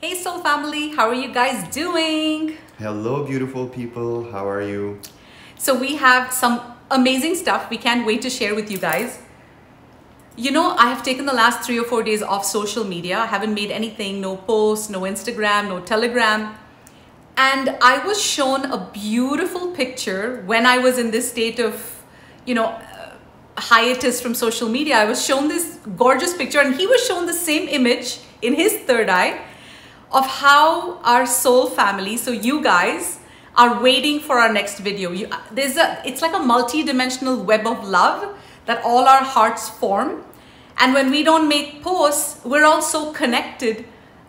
Hey Soul Family, how are you guys doing? Hello beautiful people, how are you? So we have some amazing stuff we can't wait to share with you guys. You know, I have taken the last 3 or 4 days off social media. I haven't made anything, no posts, no Instagram, no Telegram. And I was shown a beautiful picture when I was in this state of, hiatus from social media. I was shown this gorgeous picture and he was shown the same image in his third eye of how our soul family, so you guys, are waiting for our next video. It's like a multi-dimensional web of love that all our hearts form. And when we don't make posts, we're all so connected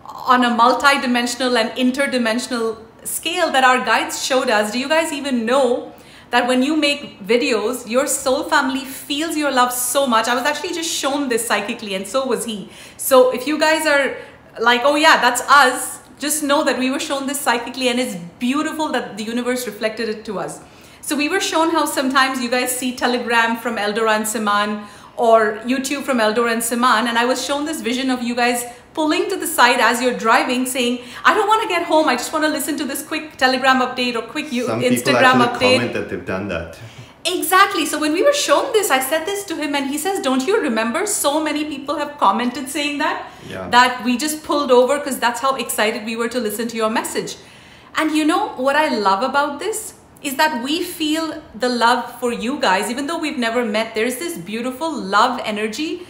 on a multi-dimensional and interdimensional scale that our guides showed us. Do you guys even know that when you make videos, your soul family feels your love so much? I was actually just shown this psychically, and so was he. So if you guys are like, oh yeah, that's us, just know that we were shown this psychically, and it's beautiful that the universe reflected it to us. So we were shown how sometimes you guys see Telegram from Eldora and Schumann or YouTube from Eldora and Schumann, and I was shown this vision of you guys pulling to the side as you're driving saying, I don't want to get home, I just want to listen to this quick Telegram update or quick Some Instagram people actually update. comment that they've done that. Exactly. So when we were shown this, I said this to him and he says, don't you remember so many people have commented saying that? Yeah. That we just pulled over because that's how excited we were to listen to your message. And you know what I love about this is that we feel the love for you guys, even though we've never met. There's this beautiful love energy,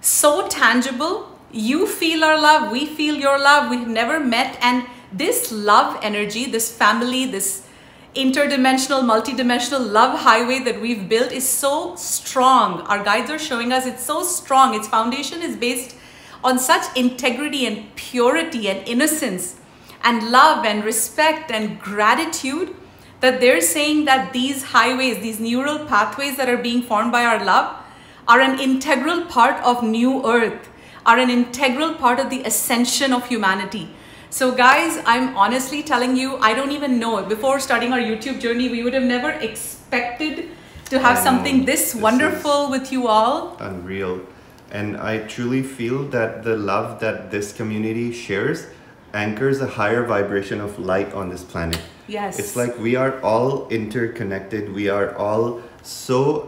so tangible. You feel our love, we feel your love, we've never met. And this love energy, this family, this interdimensional, multidimensional love highway that we've built is so strong. Our guides are showing us it's so strong. Its foundation is based on such integrity and purity and innocence and love and respect and gratitude that they're saying that these highways, these neural pathways that are being formed by our love are an integral part of New Earth, are an integral part of the ascension of humanity. So guys, I'm honestly telling you, I don't even know. Before starting our YouTube journey, we would have never expected to have something this wonderful with you all. Unreal. And I truly feel that the love that this community shares anchors a higher vibration of light on this planet. Yes. It's like we are all interconnected. We are all so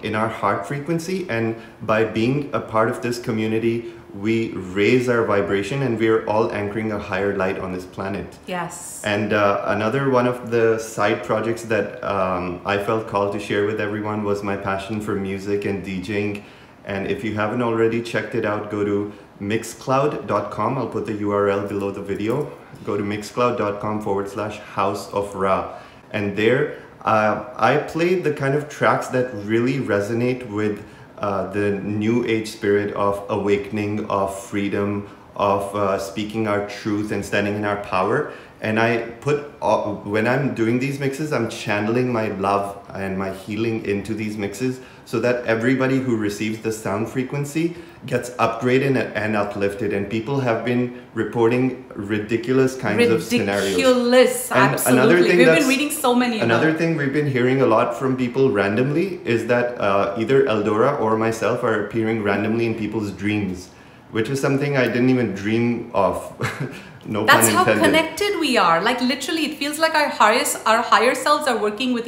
in our heart frequency, and by being a part of this community, we raise our vibration and we are all anchoring a higher light on this planet. Yes. And another one of the side projects that I felt called to share with everyone was my passion for music and DJing. And if you haven't already checked it out, go to mixcloud.com. I'll put the URL below the video. Go to mixcloud.com/House of Ra. And there I played the kind of tracks that really resonate with the new age spirit of awakening, of freedom, of speaking our truth and standing in our power. And I put, when I'm doing these mixes, I'm channeling my love and my healing into these mixes so that everybody who receives the sound frequency gets upgraded and uplifted. And people have been reporting ridiculous kinds of scenarios. Ridiculous, absolutely. We've been reading so many. Another thing we've been hearing a lot from people randomly is that either Eldora or myself are appearing randomly in people's dreams, which is something I didn't even dream of. No pun intended. That's how connected we are. Like literally, it feels like our higher selves are working with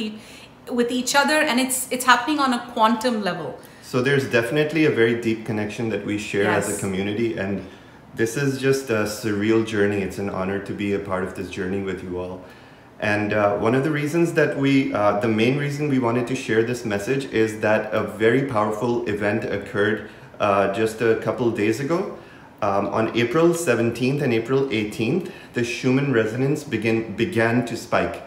each other, and it's happening on a quantum level. So there's definitely a very deep connection that we share as a community, and this is just a surreal journey. It's an honor to be a part of this journey with you all. And one of the reasons that the main reason we wanted to share this message is that a very powerful event occurred just a couple days ago. On April 17th and April 18th, the Schumann resonance began to spike.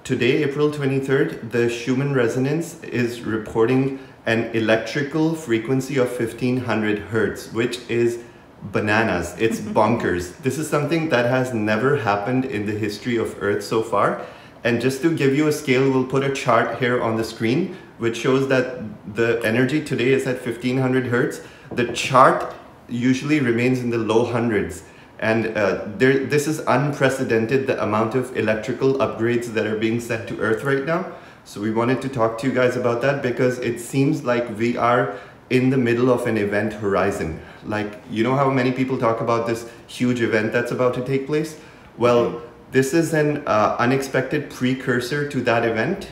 Today, April 23rd, the Schumann resonance is reporting an electrical frequency of 1500 hertz, which is bananas. It's bonkers. This is something that has never happened in the history of Earth so far. And just to give you a scale, we'll put a chart here on the screen, which shows that the energy today is at 1500 hertz. The chart usually remains in the low hundreds. And this is unprecedented, the amount of electrical upgrades that are being sent to Earth right now. So we wanted to talk to you guys about that because it seems like we are in the middle of an event horizon. like, you know how many people talk about this huge event that's about to take place? Well, this is an unexpected precursor to that event.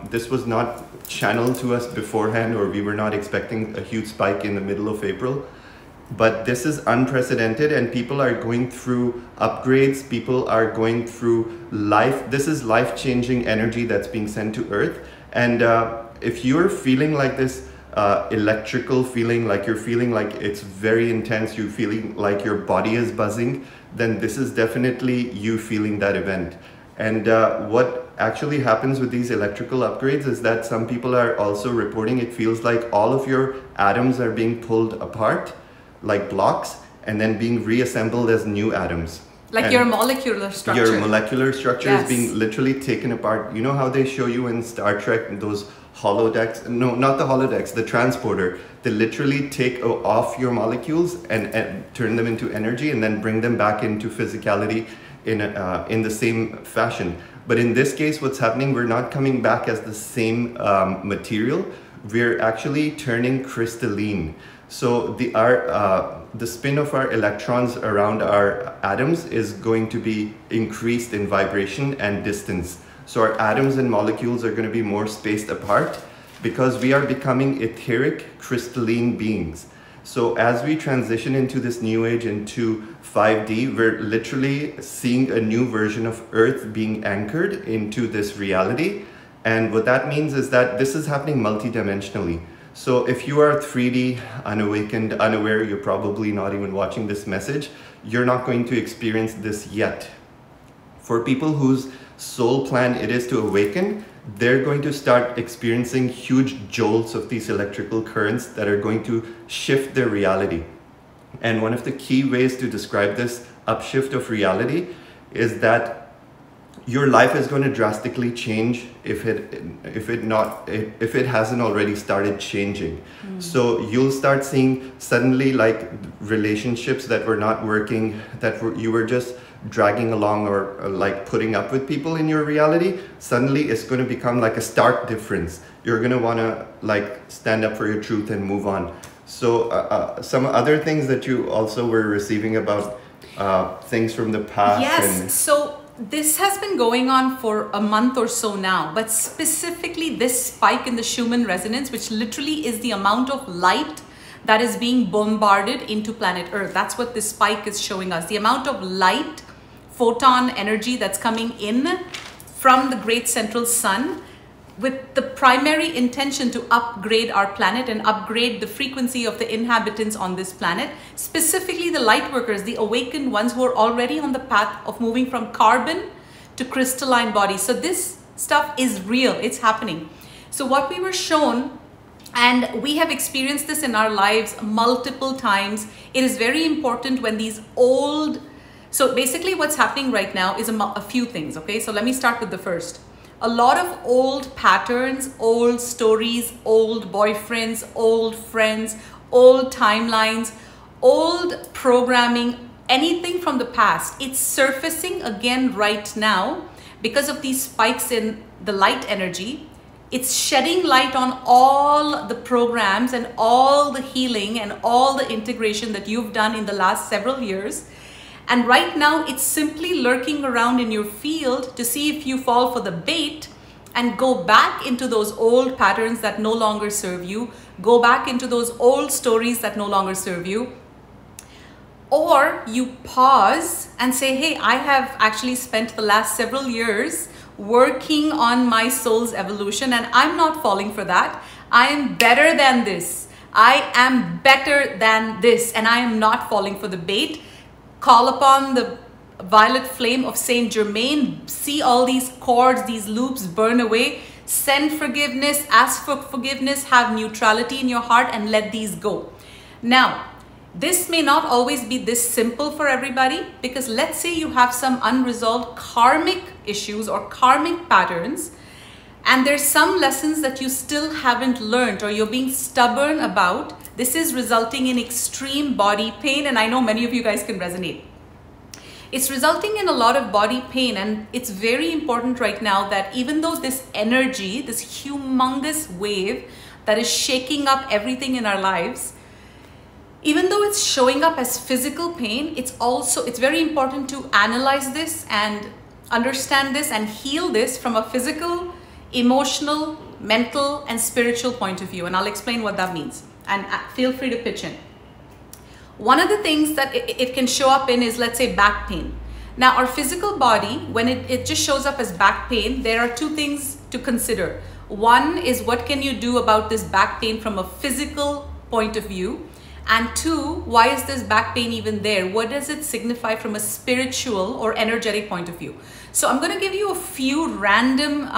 This was not channeled to us beforehand, or we were not expecting a huge spike in the middle of April. But this is unprecedented, and people are going through upgrades. People are going through this is life-changing energy that's being sent to Earth. And if you're feeling like this electrical feeling, like you're feeling like it's very intense, you're feeling like your body is buzzing, then this is definitely you feeling that event. And what actually happens with these electrical upgrades is that some people are also reporting it feels like all of your atoms are being pulled apart like blocks and then being reassembled as new atoms. Like your molecular structure. Your molecular structure Yes. is being literally taken apart. You know how they show you in Star Trek those holodecks? No, not the holodecks, the transporter. They literally take off your molecules and turn them into energy and then bring them back into physicality in the same fashion. But in this case, what's happening, we're not coming back as the same material. We're actually turning crystalline. So the spin of our electrons around our atoms is going to be increased in vibration and distance. So our atoms and molecules are going to be more spaced apart because we are becoming etheric crystalline beings. So as we transition into this new age, into 5D, we're literally seeing a new version of Earth being anchored into this reality. And what that means is that this is happening multidimensionally. So if you are 3D, unawakened, unaware, you're probably not even watching this message, you're not going to experience this yet. For people whose soul plan it is to awaken, they're going to start experiencing huge jolts of these electrical currents that are going to shift their reality. And one of the key ways to describe this upshift of reality is that your life is going to drastically change if it hasn't already started changing. So you'll start seeing suddenly like relationships that were not working, you were just dragging along or like putting up with people in your reality. Suddenly it's going to become like a stark difference. You're going to want to like stand up for your truth and move on. So some other things that you also were receiving about things from the past. Yes, so this has been going on for a month or so now, but specifically this spike in the Schumann resonance, which literally is the amount of light that is being bombarded into planet Earth. That's what this spike is showing us. The amount of light, photon energy that's coming in from the great central sun, with the primary intention to upgrade our planet and upgrade the frequency of the inhabitants on this planet, specifically the light workers, the awakened ones who are already on the path of moving from carbon to crystalline bodies. So this stuff is real, it's happening. So what we were shown, and we have experienced this in our lives multiple times, it is very important when these old, so basically what's happening right now is a few things, okay? So let me start with the first. A lot of old patterns, old stories, old boyfriends, old friends, old timelines, old programming, anything from the past, it's surfacing again right now because of these spikes in the light energy. It's shedding light on all the programs and all the healing and all the integration that you've done in the last several years. And right now it's simply lurking around in your field to see if you fall for the bait and go back into those old patterns that no longer serve you, go back into those old stories that no longer serve you. Or you pause and say, hey, I have actually spent the last several years working on my soul's evolution and I'm not falling for that. I am better than this. I am better than this and I am not falling for the bait. Call upon the violet flame of Saint Germain, see all these cords, these loops burn away, send forgiveness, ask for forgiveness, have neutrality in your heart and let these go. Now, this may not always be this simple for everybody, because let's say you have some unresolved karmic issues or karmic patterns and there's some lessons that you still haven't learned or you're being stubborn about. This is resulting in extreme body pain, and I know many of you guys can resonate. It's resulting in a lot of body pain, and it's very important right now that even though this energy, this humongous wave that is shaking up everything in our lives, even though it's showing up as physical pain, it's very important to analyze this and understand this and heal this from a physical, emotional, mental, and spiritual point of view. And I'll explain what that means. And feel free to pitch in. One of the things that it can show up in is, let's say, back pain. Now, our physical body, when it just shows up as back pain, there are two things to consider. One is, what can you do about this back pain from a physical point of view? And two, why is this back pain even there? What does it signify from a spiritual or energetic point of view? So I'm going to give you a few random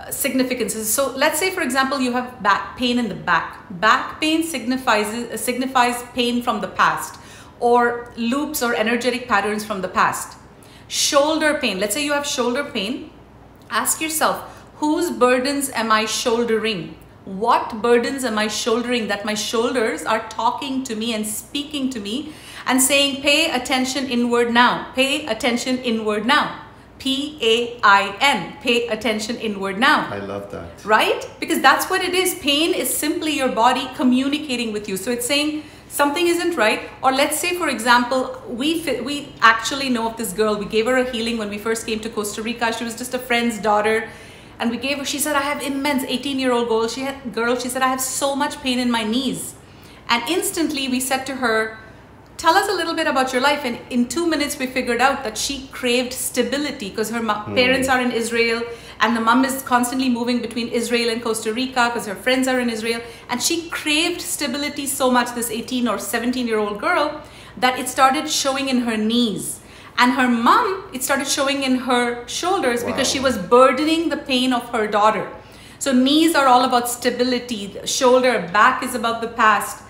significances. So let's say, for example, you have back pain in the back. Back pain signifies pain from the past, or loops or energetic patterns from the past. Shoulder pain. Let's say you have shoulder pain. Ask yourself, whose burdens am I shouldering? What burdens am I shouldering that my shoulders are talking to me and speaking to me and saying, pay attention inward now. Pay attention inward now. P-A-I-N. Pay attention inward now. I love that. Right? Because that's what it is. Pain is simply your body communicating with you. So it's saying something isn't right. Or let's say, for example, we actually know of this girl. We gave her a healing when we first came to Costa Rica. She was just a friend's daughter. And we gave her, she said, I have immense, 18-year-old girl. She said, I have so much pain in my knees. And instantly we said to her, tell us a little bit about your life. And in 2 minutes, we figured out that she craved stability because her parents are in Israel, and the mom is constantly moving between Israel and Costa Rica because her friends are in Israel. And she craved stability so much, this 18 or 17-year-old girl, that it started showing in her knees. And her mom, it started showing in her shoulders. Wow. Because she was burdening the pain of her daughter. So knees are all about stability. Shoulder, back is about the past.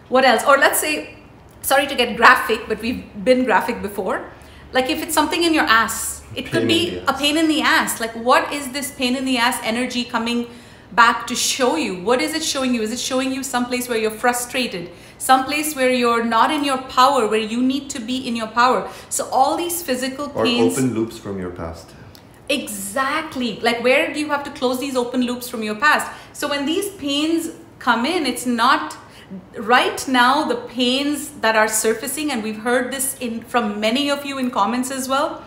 What else? Or let's say, sorry to get graphic, but we've been graphic before. Like if it's something in your ass, it could be a pain in the ass. Like, what is this pain in the ass energy coming back to show you? What is it showing you? Is it showing you someplace where you're frustrated? Someplace where you're not in your power, where you need to be in your power? So all these physical pains. Or open loops from your past. Exactly. Like, where do you have to close these open loops from your past? So when these pains come in, it's not right now, the pains that are surfacing, and we've heard this from many of you in comments as well,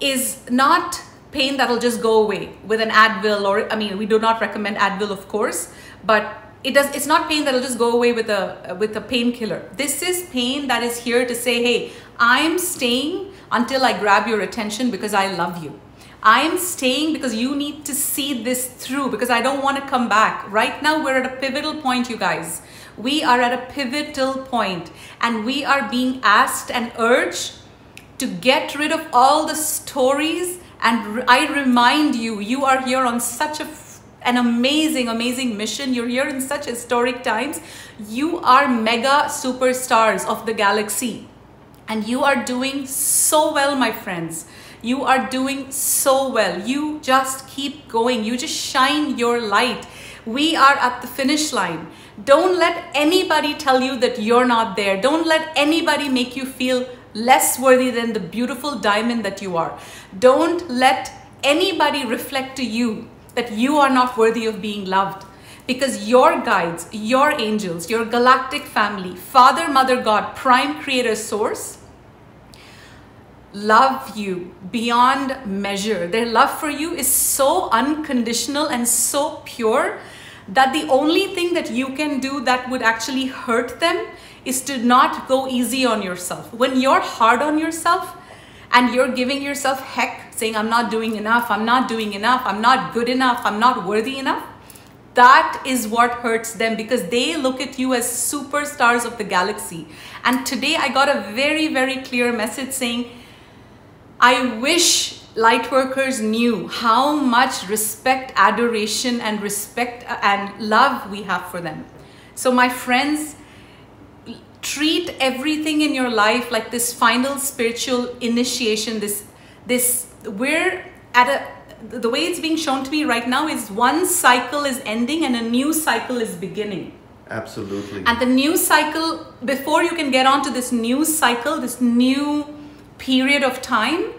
is not pain that'll just go away with an Advil, or, I mean, we do not recommend Advil, of course, but it's not pain that'll just go away with a painkiller. This is pain that is here to say, hey, I'm staying until I grab your attention because I love you. I'm staying because you need to see this through, because I don't want to come back. Right now, we're at a pivotal point, you guys. We are at a pivotal point, and we are being asked and urged to get rid of all the stories. And I remind you, you are here on such an amazing, amazing mission. You're here in such historic times. You are mega superstars of the galaxy, and you are doing so well, my friends. You are doing so well. You just keep going. You just shine your light. We are at the finish line. Don't let anybody tell you that you're not there. Don't let anybody make you feel less worthy than the beautiful diamond that you are. Don't let anybody reflect to you that you are not worthy of being loved, because your guides, your angels, your galactic family, Father, Mother, God, Prime Creator, Source, love you beyond measure. Their love for you is so unconditional and so pure that the only thing that you can do that would actually hurt them is to not go easy on yourself. When you're hard on yourself and you're giving yourself heck, saying, I'm not doing enough, I'm not doing enough, I'm not good enough, I'm not worthy enough, that is what hurts them, because they look at you as superstars of the galaxy. And today I got a very, very clear message saying, I wish light workers knew how much respect, adoration, and respect and love we have for them. So my friends, treat everything in your life like this final spiritual initiation. We're at the way it's being shown to me right now is one cycle is ending and a new cycle is beginning. Absolutely. And the new cycle, before you can get on to this new cycle, this new period of time,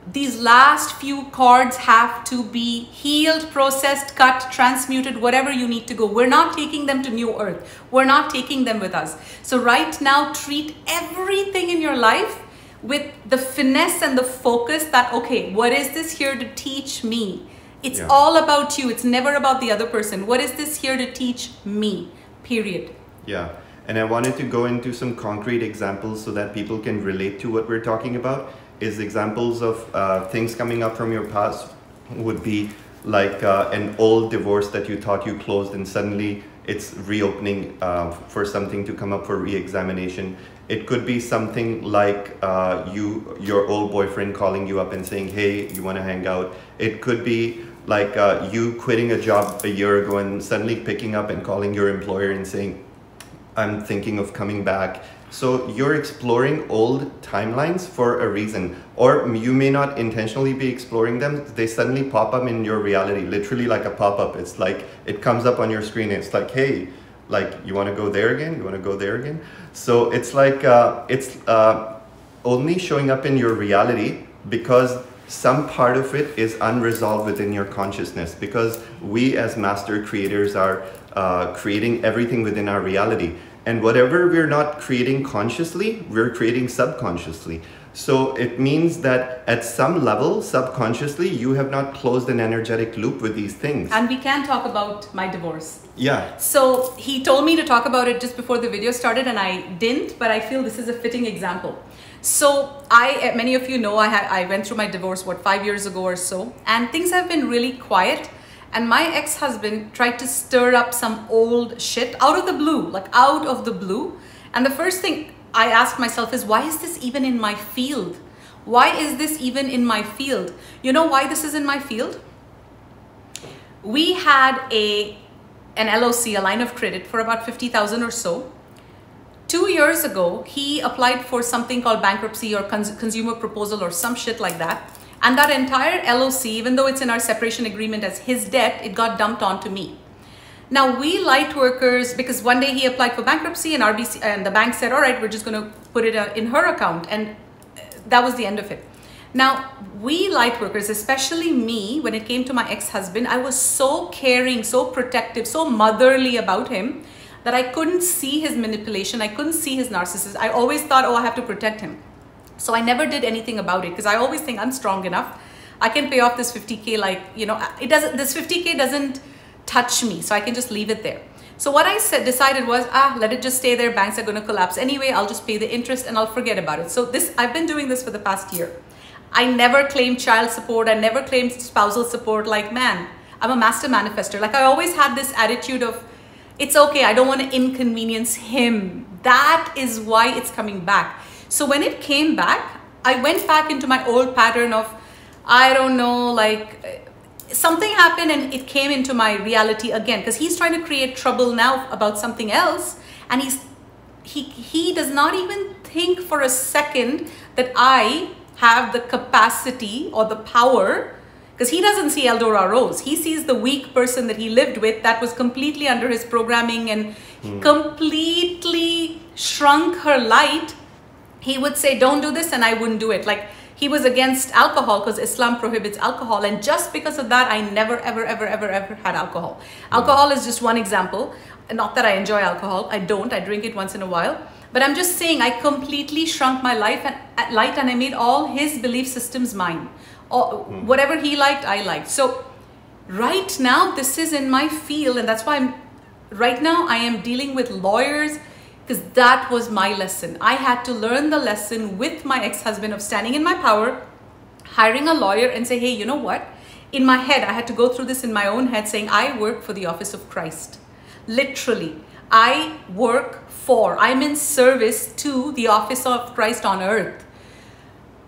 these last few cords have to be healed, processed, cut, transmuted, whatever you need to go. We're not taking them to New Earth. We're not taking them with us. So right now, treat everything in your life with the finesse and the focus that, okay, what is this here to teach me? It's all about you. It's never about the other person. What is this here to teach me? Period. Yeah. And I wanted to go into some concrete examples so that people can relate to what we're talking about. Is examples of things coming up from your past would be like an old divorce that you thought you closed and suddenly it's reopening for something to come up for re-examination. It could be something like your old boyfriend calling you up and saying, hey, you want to hang out. It could be like you quitting a job a year ago and suddenly picking up and calling your employer and saying, I'm thinking of coming back. So you're exploring old timelines for a reason, or you may not intentionally be exploring them. They suddenly pop up in your reality, literally like a pop-up. It's like it comes up on your screen. It's like, hey, like you want to go there again? You want to go there again? So it's like it's only showing up in your reality because some part of it is unresolved within your consciousness, because we as master creators are creating everything within our reality. And whatever we're not creating consciously, we're creating subconsciously. So it means that at some level, subconsciously, you have not closed an energetic loop with these things. And we can talk about my divorce. Yeah. So he told me to talk about it just before the video started and I didn't, but I feel this is a fitting example. So many of you know, I went through my divorce, 5 years ago or so, and things have been really quiet. And my ex-husband tried to stir up some old shit out of the blue, like out of the blue. And the first thing I asked myself is, why is this even in my field? Why is this even in my field? You know why this is in my field? We had an LOC, a line of credit, for about 50,000 or so. 2 years ago, he applied for something called bankruptcy or consumer proposal or some shit like that. And that entire LOC, even though it's in our separation agreement as his debt, it got dumped onto me. Now we light workers, because one day he applied for bankruptcy and RBC, and the bank said, all right, we're just going to put it in her account. And that was the end of it. Now we light workers, especially me, when it came to my ex-husband, I was so caring, so protective, so motherly about him that I couldn't see his manipulation. I couldn't see his narcissism. I always thought, oh, I have to protect him. So I never did anything about it because I always think I'm strong enough. I can pay off this 50K, like, you know, this 50K doesn't touch me, so I can just leave it there. So what I decided was, let it just stay there. Banks are going to collapse anyway. I'll just pay the interest and I'll forget about it. So I've been doing this for the past year. I never claimed child support. I never claimed spousal support. Like, man, I'm a master manifester. Like, I always had this attitude of, it's okay. I don't want to inconvenience him. That is why it's coming back. So when it came back, I went back into my old pattern of, I don't know, like something happened and it came into my reality again, because he's trying to create trouble now about something else. And he does not even think for a second that I have the capacity or the power, because he doesn't see Eldora Rose. He sees the weak person that he lived with that was completely under his programming and completely shrunk her light. He would say, don't do this, and I wouldn't do it. Like, he was against alcohol because Islam prohibits alcohol. And just because of that, I never, ever, ever, ever, ever had alcohol. Alcohol is just one example. Not that I enjoy alcohol. I don't. I drink it once in a while. But I'm just saying, I completely shrunk my life and light, and I made all his belief systems mine. Whatever he liked, I liked. So right now, this is in my field. And that's why right now I am dealing with lawyers, because that was my lesson. I had to learn the lesson with my ex-husband of standing in my power, hiring a lawyer and say, hey, you know what? In my head, I had to go through this in my own head saying, I work for the office of Christ. Literally, I'm in service to the office of Christ on earth.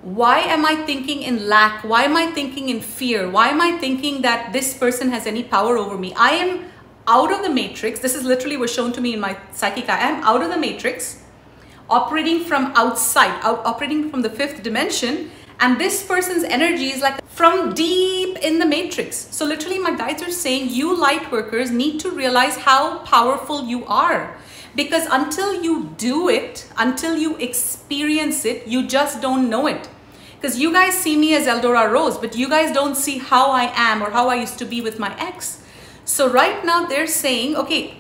Why am I thinking in lack? Why am I thinking in fear? Why am I thinking that this person has any power over me? I am out of the matrix. This is literally was shown to me in my psychic eye. I am out of the matrix, operating from outside, operating from the fifth dimension. And this person's energy is like from deep in the matrix. So literally my guides are saying, you light workers need to realize how powerful you are. Because until you do it, until you experience it, you just don't know it. Because you guys see me as Eldora Rose, but you guys don't see how I am or how I used to be with my ex. So right now they're saying, okay,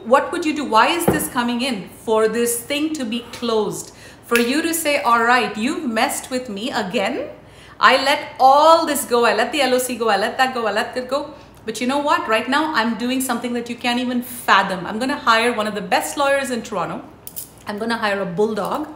what would you do? Why is this coming in? For this thing to be closed. For you to say, all right, you've messed with me again. I let all this go. I let the LOC go. I let that go. I let that go. But you know what? Right now, I'm doing something that you can't even fathom. I'm going to hire one of the best lawyers in Toronto. I'm going to hire a bulldog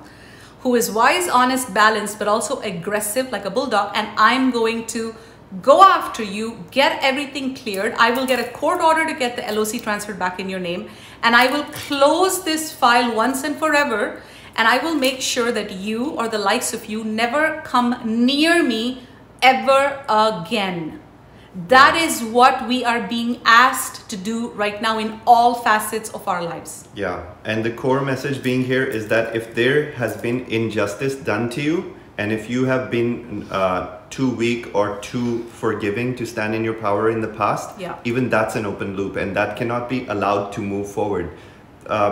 who is wise, honest, balanced, but also aggressive like a bulldog. And I'm going to go after you, get everything cleared. I will get a court order to get the LOC transferred back in your name. And I will close this file once and forever. And I will make sure that you or the likes of you never come near me ever again. That is what we are being asked to do right now in all facets of our lives. Yeah, and the core message being here is that if there has been injustice done to you, and if you have been too weak or too forgiving to stand in your power in the past, even that's an open loop, and that cannot be allowed to move forward.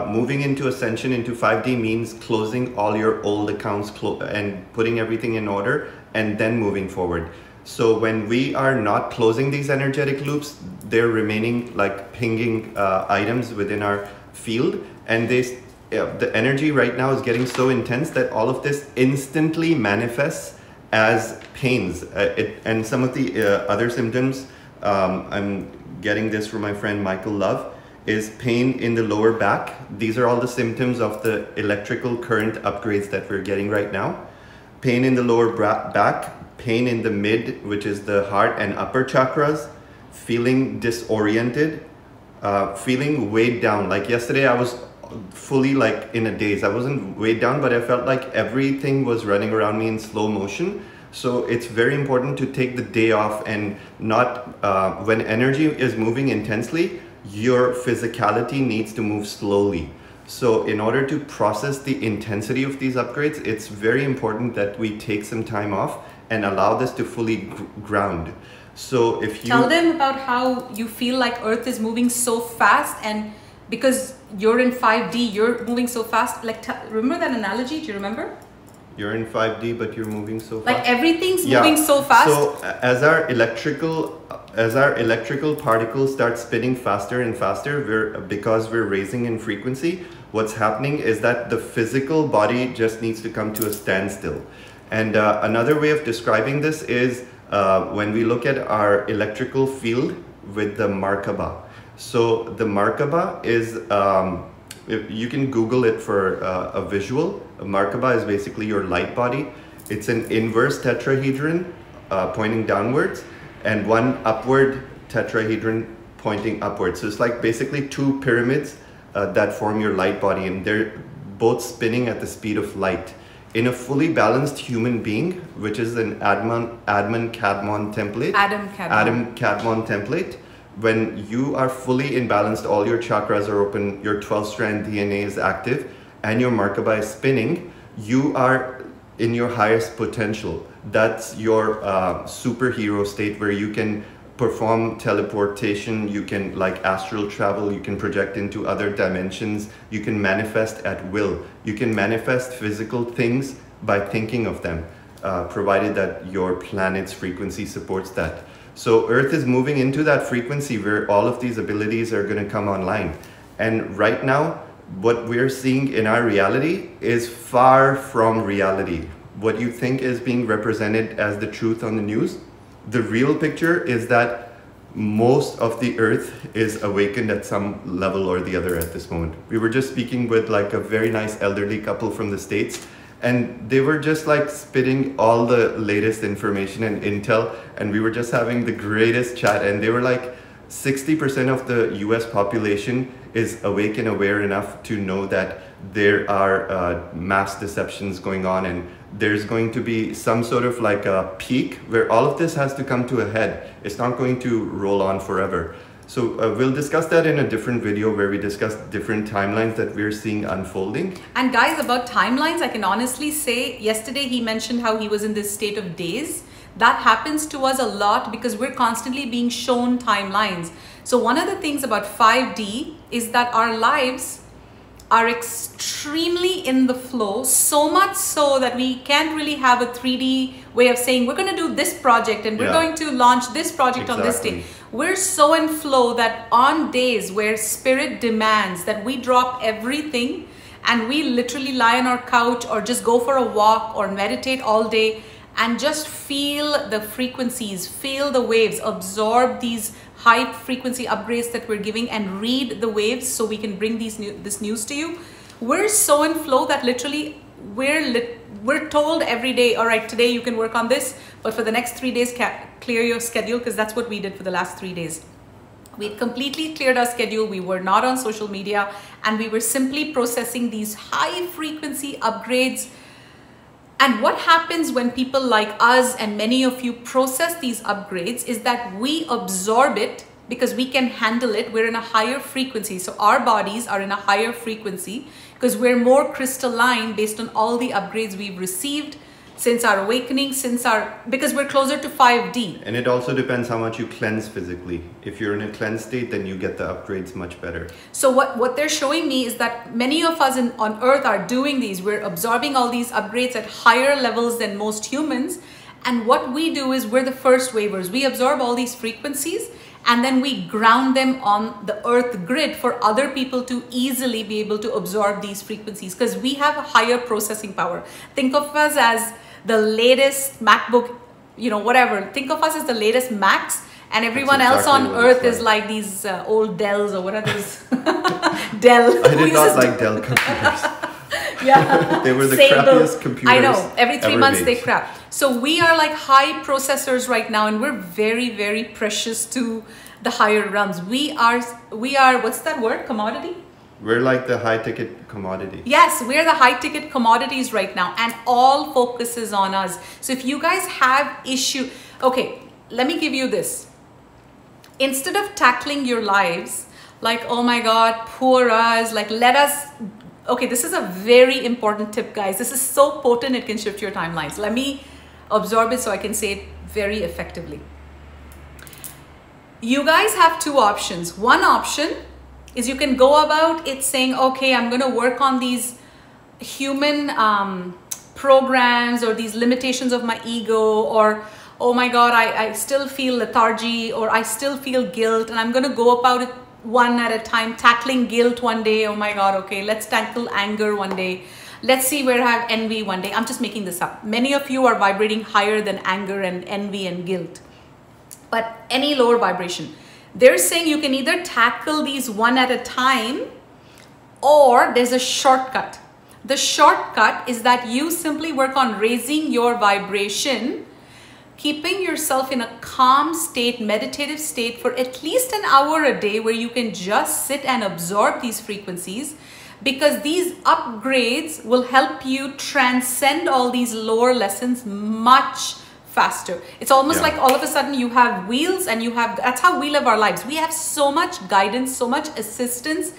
Moving into Ascension, into 5D means closing all your old accounts and putting everything in order and then moving forward. So when we are not closing these energetic loops, they're remaining like pinging items within our field, and the energy right now is getting so intense that all of this instantly manifests as pains. And some of the other symptoms, I'm getting this from my friend Michael Love, is pain in the lower back. These are all the symptoms of the electrical current upgrades that we're getting right now. Pain in the lower back, pain in the mid, which is the heart and upper chakras, feeling disoriented, feeling weighed down. Like yesterday I was fully like in a daze. I wasn't weighed down, but I felt like everything was running around me in slow motion. So it's very important to take the day off and not, when energy is moving intensely, your physicality needs to move slowly. So in order to process the intensity of these upgrades, it's very important that we take some time off and allow this to fully ground. So if you... Tell them about how you feel like Earth is moving so fast, and because you're in 5D, you're moving so fast. Like, remember that analogy? Do you remember? You're in 5D, but you're moving so fast. Like everything's moving so fast. So as our electrical particles start spinning faster and faster, because we're raising in frequency, what's happening is that the physical body just needs to come to a standstill. And another way of describing this is when we look at our electrical field with the Merkaba. So the Merkaba is, you can Google it for a visual. A Merkaba is basically your light body. It's an inverse tetrahedron pointing downwards and one upward tetrahedron pointing upwards. So it's like basically two pyramids that form your light body, and they're both spinning at the speed of light. In a fully balanced human being, which is an Adam-Kadmon template, when you are fully imbalanced, all your chakras are open, your 12-strand DNA is active, and your Merkaba is spinning, you are in your highest potential. That's your superhero state where you can perform teleportation, you can like astral travel, you can project into other dimensions, you can manifest at will. You can manifest physical things by thinking of them, provided that your planet's frequency supports that. So Earth is moving into that frequency where all of these abilities are going to come online. And right now, what we're seeing in our reality is far from reality. What you think is being represented as the truth on the news, the real picture is that most of the Earth is awakened at some level or the other at this moment. We were just speaking with like a very nice elderly couple from the States, and they were just like spitting all the latest information and intel, and we were just having the greatest chat, and they were like 60% of the US population is awake and aware enough to know that there are mass deceptions going on, and there's going to be some sort of like a peak where all of this has to come to a head. It's not going to roll on forever. So we'll discuss that in a different video where we discuss different timelines that we're seeing unfolding. And guys, about timelines, I can honestly say, yesterday he mentioned how he was in this state of daze. That happens to us a lot because we're constantly being shown timelines. So one of the things about 5D is that our lives are extremely in the flow, so much so that we can't really have a 3D way of saying we're going to do this project and we're going to launch this project on this day. We're so in flow that on days where spirit demands that we drop everything and we literally lie on our couch or just go for a walk or meditate all day and just feel the frequencies, feel the waves, absorb these high frequency upgrades that we're giving and read the waves so we can bring this news to you. We're so in flow that literally we're told every day, all right, today you can work on this, but for the next 3 days, clear your schedule, because that's what we did for the last 3 days. We completely cleared our schedule. We were not on social media and we were simply processing these high frequency upgrades. And what happens when people like us and many of you process these upgrades is that we absorb it because we can handle it. We're in a higher frequency. So our bodies are in a higher frequency because we're more crystalline based on all the upgrades we've received since our awakening, because we're closer to 5D. And it also depends how much you cleanse physically. If you're in a cleansed state, then you get the upgrades much better. So what they're showing me is that many of us on earth are doing these. We're absorbing all these upgrades at higher levels than most humans. And what we do is we're the first wavers. We absorb all these frequencies and then we ground them on the earth grid for other people to easily be able to absorb these frequencies because we have a higher processing power. Think of us as the latest MacBook, whatever. Think of us as the latest Macs, and everyone else on earth is like these old Dells, or what are these? Dell. I did not like Dell computers. Yeah. They were the crappiest computers. I know. Every 3 months they crap. So we are like high processors right now, and we're very, very precious to the higher realms. We are, what's that word? Commodity? We're like the high ticket commodity. Yes, we're the high ticket commodities right now, and all focuses on us. So if you guys have issue, okay, let me give you this. Instead of tackling your lives like, oh my God, poor us, like let us, okay, this is a very important tip, guys. This is so potent, it can shift your timelines. Let me absorb it so I can say it very effectively. You guys have two options. One option is you can go about it saying, okay, I'm going to work on these human programs or these limitations of my ego, or, oh my God, I still feel lethargy, or I still feel guilt, and I'm going to go about it one at a time, tackling guilt one day. Oh my God, okay, let's tackle anger one day. Let's see where I have envy one day. I'm just making this up. Many of you are vibrating higher than anger and envy and guilt, but any lower vibration. They're saying you can either tackle these one at a time, or there's a shortcut. The shortcut is that you simply work on raising your vibration, keeping yourself in a calm state, meditative state for at least an hour a day where you can just sit and absorb these frequencies, because these upgrades will help you transcend all these lower lessons much faster. It's almost like all of a sudden you have wheels and that's how we live our lives. We have so much guidance, so much assistance.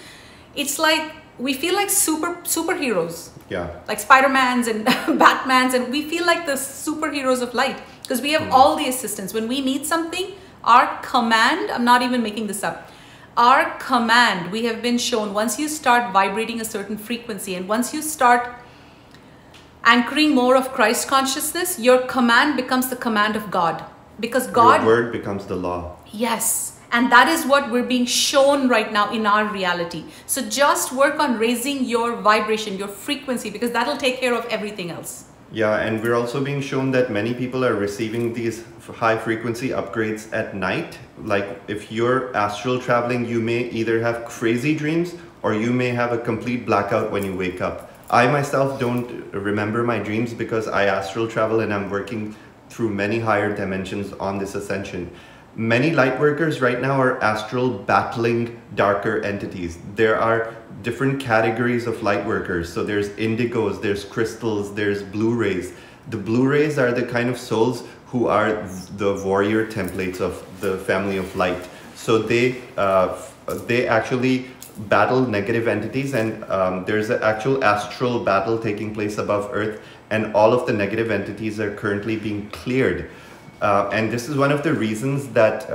It's like we feel like superheroes. Yeah. Like Spider-Mans and Batmans, and we feel like the superheroes of light because we have all the assistance. When we need something, our command, I'm not even making this up, our command, we have been shown, once you start vibrating a certain frequency and once you start anchoring more of Christ consciousness, your command becomes the command of God, because God, your word becomes the law. Yes. And that is what we're being shown right now in our reality. So just work on raising your vibration, your frequency, because that'll take care of everything else. Yeah, and we're also being shown that many people are receiving these high frequency upgrades at night. Like if you're astral traveling, you may either have crazy dreams or you may have a complete blackout when you wake up. I myself don't remember my dreams because I astral travel and I'm working through many higher dimensions on this ascension. Many light workers right now are astral battling darker entities. There are different categories of light workers. So there's indigos, there's crystals, there's blue rays. The blue rays are the kind of souls who are the warrior templates of the family of light. So they actually battle negative entities, and there's an actual astral battle taking place above Earth, and all of the negative entities are currently being cleared. And this is one of the reasons that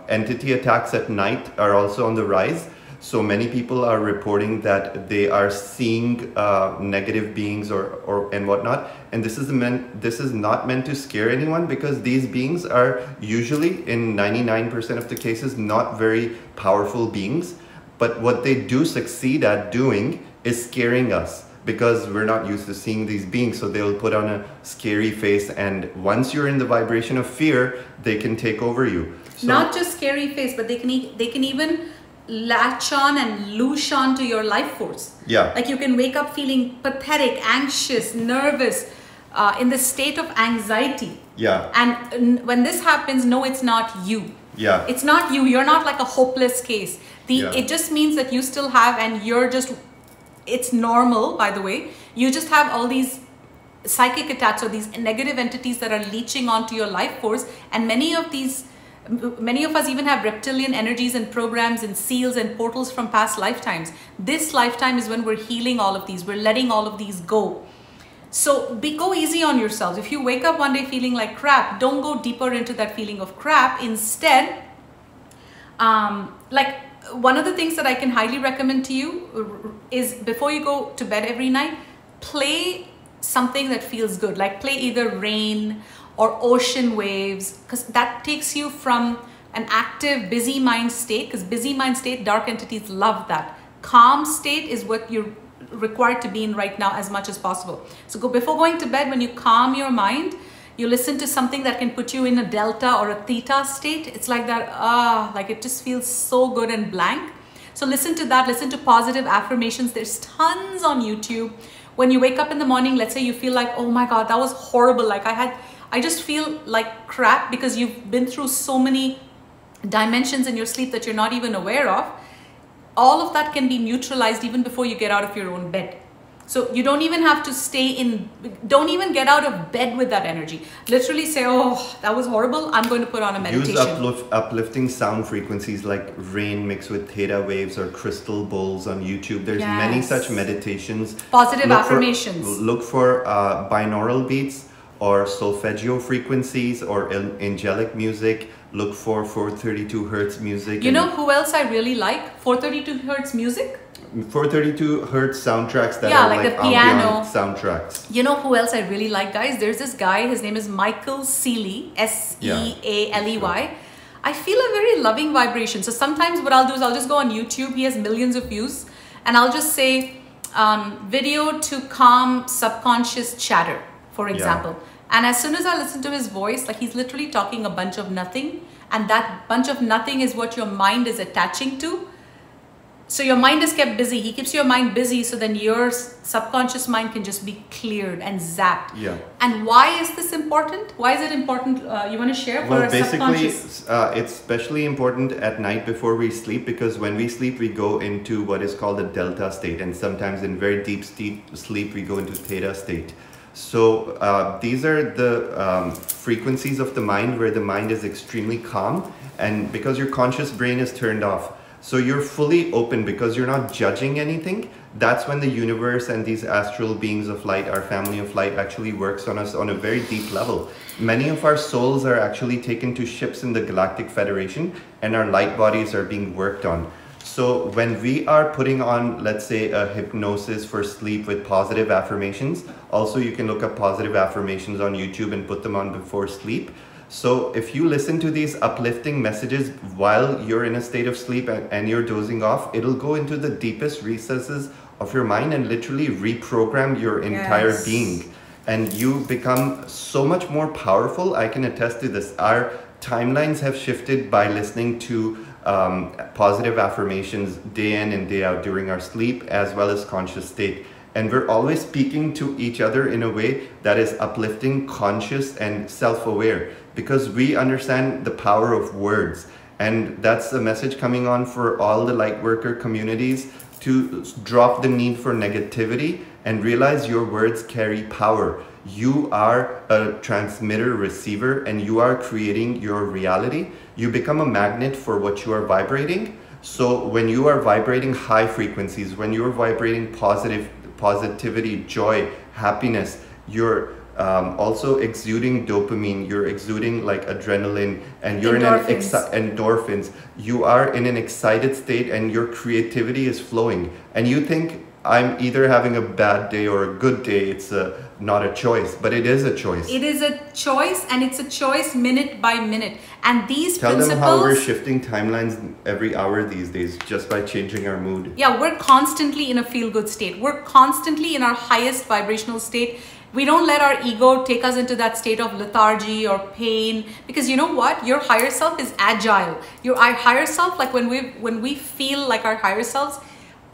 entity attacks at night are also on the rise. So many people are reporting that they are seeing negative beings and whatnot. And this is not meant to scare anyone, because these beings are usually, in 99% of the cases, not very powerful beings. But what they do succeed at doing is scaring us, because we're not used to seeing these beings. So they'll put on a scary face, and once you're in the vibration of fear, they can take over you. So, not just scary face, but they can even latch on and loosh on to your life force. Yeah. Like you can wake up feeling pathetic, anxious, nervous, in the state of anxiety. Yeah. And when this happens, no, it's not you. Yeah. It's not you. You're not like a hopeless case. It just means that you still have, and you're just, it's normal, by the way. You just have all these psychic attacks or these negative entities that are leeching onto your life force. And many of us even have reptilian energies and programs and seals and portals from past lifetimes. This lifetime is when we're healing all of these. We're letting all of these go. So go easy on yourselves. If you wake up one day feeling like crap, don't go deeper into that feeling of crap. Instead, like one of the things that I can highly recommend to you is, before you go to bed every night, play something that feels good. Like play either rain or ocean waves, because that takes you from an active, busy mind state, because busy mind state, dark entities love that. Calm state is what you're required to be in right now as much as possible. So before going to bed, when you calm your mind, you listen to something that can put you in a delta or a theta state. It's like that, like it just feels so good and blank. So listen to that, listen to positive affirmations. There's tons on YouTube. When you wake up in the morning, let's say you feel like, oh my God, that was horrible. Like I just feel like crap, because you've been through so many dimensions in your sleep that you're not even aware of. All of that can be neutralized even before you get out of your own bed. So you don't even have to don't even get out of bed with that energy. Literally say, oh, that was horrible, I'm going to put on a meditation. Use uplifting sound frequencies like rain mixed with theta waves or crystal bowls on YouTube. There's many such meditations. Positive affirmations. Look for binaural beats or solfeggio frequencies or angelic music. Look for 432 hertz music. You know who else I really like? 432 hertz music? 432 hertz soundtracks that are like the piano soundtracks. You know who else I really like, guys? There's this guy, his name is Michael Sealey, S-E-A-L-E-Y. I feel a very loving vibration. So sometimes what I'll do is I'll just go on YouTube. He has millions of views. And I'll just say, video to calm subconscious chatter, for example. And as soon as I listen to his voice, like he's literally talking a bunch of nothing. And that bunch of nothing is what your mind is attaching to. So your mind is kept busy. He keeps your mind busy, so then your subconscious mind can just be cleared and zapped. Yeah. And why is this important? Why is it important? You want to share? Well, basically, it's especially important at night before we sleep, because when we sleep, we go into what is called a delta state. And sometimes in very deep sleep, we go into theta state. So these are the frequencies of the mind where the mind is extremely calm, and because your conscious brain is turned off. So you're fully open because you're not judging anything. That's when the universe and these astral beings of light, our family of light, actually works on us on a very deep level. Many of our souls are actually taken to ships in the Galactic Federation, and our light bodies are being worked on. So when we are putting on, let's say, a hypnosis for sleep with positive affirmations, also you can look up positive affirmations on YouTube and put them on before sleep. So if you listen to these uplifting messages while you're in a state of sleep and you're dozing off, it'll go into the deepest recesses of your mind and literally reprogram your entire being. And you become so much more powerful. I can attest to this. Our timelines have shifted by listening to positive affirmations day in and day out during our sleep, as well as conscious state. And we're always speaking to each other in a way that is uplifting, conscious, and self-aware, because we understand the power of words. And that's a message coming on for all the lightworker communities, to drop the need for negativity and realize your words carry power. You are a transmitter, receiver, and you are creating your reality. You become a magnet for what you are vibrating. So when you are vibrating high frequencies, when you are vibrating positivity, joy, happiness, you're also exuding dopamine, you're exuding like adrenaline, and you're endorphins. in endorphins. You are in an excited state and your creativity is flowing. And you think, I'm either having a bad day or a good day. It's not a choice, but it is a choice. It is a choice, and it's a choice minute by minute. And these Tell principles... them how we're shifting timelines every hour these days just by changing our mood. Yeah, we're constantly in a feel-good state. We're constantly in our highest vibrational state. We don't let our ego take us into that state of lethargy or pain, because you know what? Your higher self is agile. Our higher self, like when we feel like our higher selves,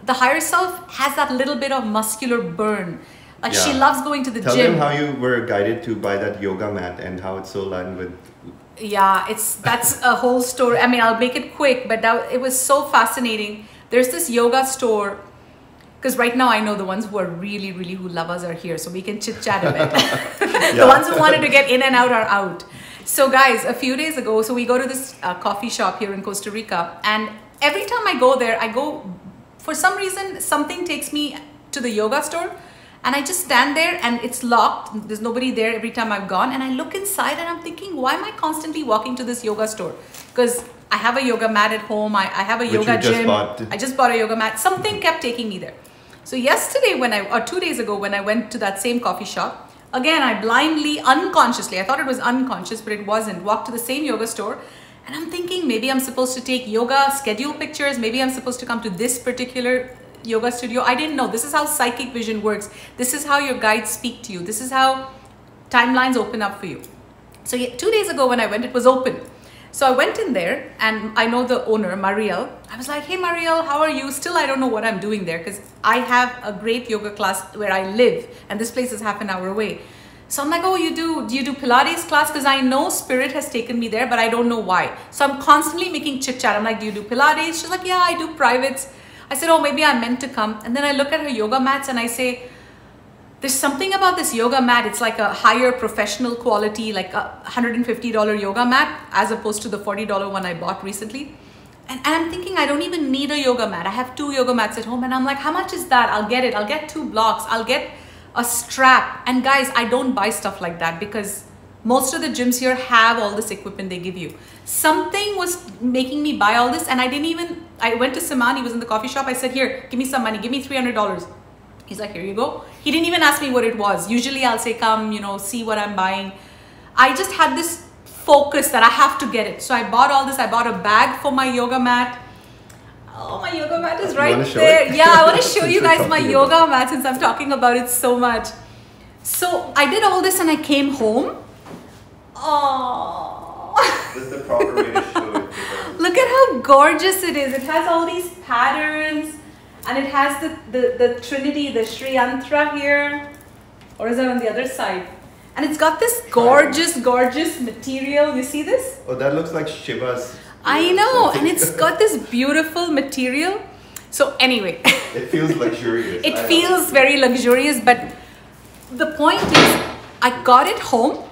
the higher self has that little bit of muscular burn. Like she loves going to the gym. Tell them how you were guided to buy that yoga mat and how it's so aligned with... Yeah, that's a whole story. I mean, I'll make it quick, but it was so fascinating. There's this yoga store, because right now I know the ones who are really, really who love us are here, so we can chit chat a bit. The ones who wanted to get in and out are out. So guys, a few days ago, so we go to this coffee shop here in Costa Rica, and every time I go there, for some reason, something takes me to the yoga store, and I just stand there and it's locked. There's nobody there every time I've gone, and I look inside and I'm thinking, why am I constantly walking to this yoga store? Because I have a yoga mat at home. I have a yoga gym. I just bought a yoga mat. Something kept taking me there. So yesterday or 2 days ago when I went to that same coffee shop, again, I blindly, unconsciously, I thought it was unconscious, but it wasn't, walked to the same yoga store. And I'm thinking, maybe I'm supposed to take yoga schedule pictures. Maybe I'm supposed to come to this particular yoga studio. I didn't know. This is how psychic vision works. This is how your guides speak to you. This is how timelines open up for you. So 2 days ago when I went, it was open. So I went in there, and I know the owner, Marielle. I was like, hey Marielle, how are you? Still, I don't know what I'm doing there, because I have a great yoga class where I live, and this place is half an hour away. So I'm like, oh, do you do Pilates class? Because I know Spirit has taken me there, but I don't know why. So I'm constantly making chit chat. I'm like, do you do Pilates? She's like, yeah, I do privates. I said, oh, maybe I'm meant to come. And then I look at her yoga mats and I say, there's something about this yoga mat. It's like a higher professional quality, like a $150 yoga mat, as opposed to the $40 one I bought recently. And I'm thinking, I don't even need a yoga mat. I have 2 yoga mats at home. And I'm like, how much is that? I'll get it. I'll get 2 blocks. I'll get a strap. And guys, I don't buy stuff like that because most of the gyms here have all this equipment they give you. Something was making me buy all this, and I went to Schumann. He was in the coffee shop. I said, here, give me some money. Give me $300. He's like, here you go. He didn't even ask me what it was. Usually I'll say, come, see what I'm buying. I just had this focus that I have to get it. So I bought all this. I bought a bag for my yoga mat. Oh, my yoga mat is right there. Yeah, I want to show you guys my yoga mat since I'm talking about it so much. So I did all this and I came home. Oh. This is the proper way to show it. Look at how gorgeous it is. It has all these patterns, and it has the Trinity, the Sri Yantra here. Or is that on the other side? And it's got this gorgeous, gorgeous material. You see this? Oh, that looks like Shiva's. I know, and it's got this beautiful material. So anyway. It feels luxurious. It feels very luxurious, but the point is, I got it home,